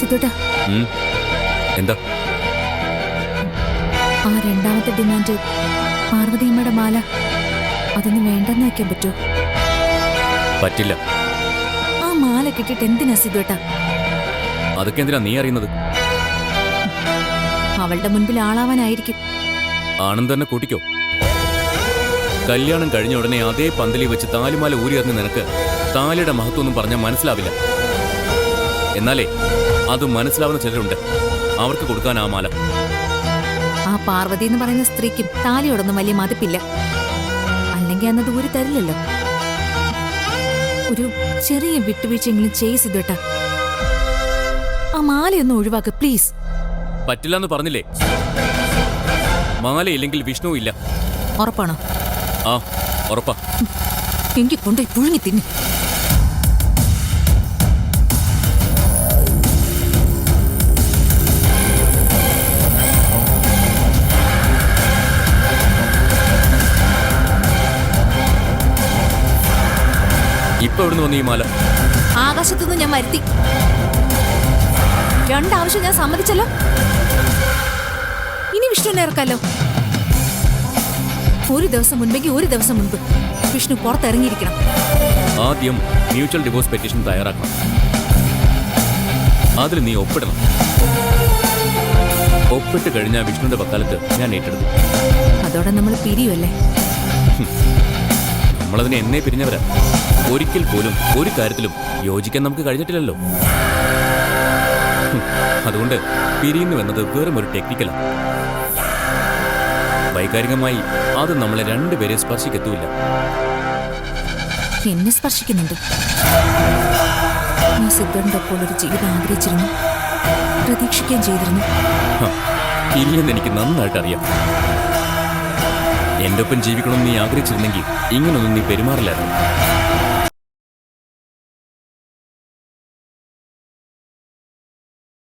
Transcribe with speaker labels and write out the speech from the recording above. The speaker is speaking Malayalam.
Speaker 1: സിദ്ധുട്ടാ,
Speaker 2: എന്താ
Speaker 1: ആ രണ്ടാമത്തെ ഡിമാൻഡ് പാർവതിയമ്മയുടെ മാല അതൊന്നും വേണ്ടെന്ന് വെക്കാൻ പറ്റുമോ?
Speaker 2: പറ്റില്ല.
Speaker 1: ആ മാല കിട്ടിയിട്ട് എന്തിനാ സിദ്ധുട്ടാ?
Speaker 2: അതൊക്കെ എന്തിനാ നീ അറിയുന്നത്?
Speaker 1: അവളുടെ മുൻപിൽ ആളാവാനായിരിക്കും.
Speaker 2: ആണെന്ന് തന്നെ കൂട്ടിക്കോ. കല്യാണം കഴിഞ്ഞ ഉടനെ അതേ പന്തലി വെച്ച് താലിമാല ഊരിയറിഞ്ഞ് നിനക്ക് താലിയുടെ മഹത്വം ഒന്നും പറഞ്ഞാൽ മനസ്സിലാവില്ല. എന്നാലേ അത് മനസ്സിലാവുന്ന ചിലരുണ്ട്, അവർക്ക് കൊടുക്കാൻ ആ മാല.
Speaker 1: ആ പാർവതി എന്ന് പറയുന്ന സ്ത്രീക്കും താലിയോടൊന്നും വലിയ മതിപ്പില്ല. അല്ലെങ്കിൽ അന്നത് ഊരി തരില്ലല്ലോ. ഒരു ചെറിയ വിട്ടുവീഴ്ചയെങ്കിലും ചെയ്യ് സിദ്ധുട്ടാ. ആ മാലയൊന്നും ഒഴിവാക്ക് പ്ലീസ്.
Speaker 2: പറ്റില്ലെന്ന് പറഞ്ഞില്ലേ? മാലയില്ലെങ്കിൽ വിഷ്ണു ഇല്ല.
Speaker 1: ഉറപ്പാണോ?
Speaker 2: ആ, ഉറപ്പാ.
Speaker 1: എനിക്ക് കൊണ്ടുപോയി പുഴുങ്ങി തിന്നു.
Speaker 2: ഇപ്പൊ എവിടുന്ന് വന്നു ഈ മാല?
Speaker 1: ആകാശത്തുനിന്ന് ഞാൻ വരുത്തി. രണ്ടാവശ്യം ഞാൻ സമ്മതിച്ചല്ലോ. ഇനി വിഷ്ണുവിനെ ഇറക്കാലോ. ഒരു ദിവസം മുൻപെങ്കിൽ ഒരു ദിവസം മുൻപ് വിഷ്ണു പുറത്തിറങ്ങിയിരിക്കണം.
Speaker 2: ആദ്യം മ്യൂച്വൽ ഡിവോഴ്സ് പെറ്റീഷൻ തയ്യാറാക്കണം. അതിൽ നീ ഒപ്പിടണം. ഒപ്പിട്ട് കഴിഞ്ഞാൽ വിഷ്ണുവിന്റെ വക്കാലത്ത് ഞാൻ ഏറ്റെടുത്തു.
Speaker 1: അതോടെ നമ്മൾ പിരിയുമല്ലേ?
Speaker 2: നമ്മളതിനെ എന്നേ പിരിഞ്ഞവരാ. ഒരിക്കൽ പോലും ഒരു കാര്യത്തിലും യോജിക്കാൻ നമുക്ക് കഴിഞ്ഞിട്ടില്ലല്ലോ. അതുകൊണ്ട് പിരിയുന്നുവെന്നത് വെറും ഒരു ടെക്നിക്കലാണ്. വൈകാരികമായി അത് നമ്മളെ രണ്ടുപേരെ സ്പർശിക്കത്തുമില്ല.
Speaker 1: എന്നെ സ്പർശിക്കുന്നുണ്ട്. ഞാൻ സിദ്ധന്റെ ഒപ്പം ഒരു ജീവിതം ആഗ്രഹിച്ചിരുന്നു, പ്രതീക്ഷിക്കുകയും ചെയ്തിരുന്നു.
Speaker 2: ഇല്ലെന്ന് എനിക്ക് നന്നായിട്ട് അറിയാം. എന്റെ ഒപ്പം ജീവിക്കണമെന്ന് നീ ആഗ്രഹിച്ചിരുന്നെങ്കിൽ ഇങ്ങനൊന്നും നീ പെരുമാറില്ലായിരുന്നു.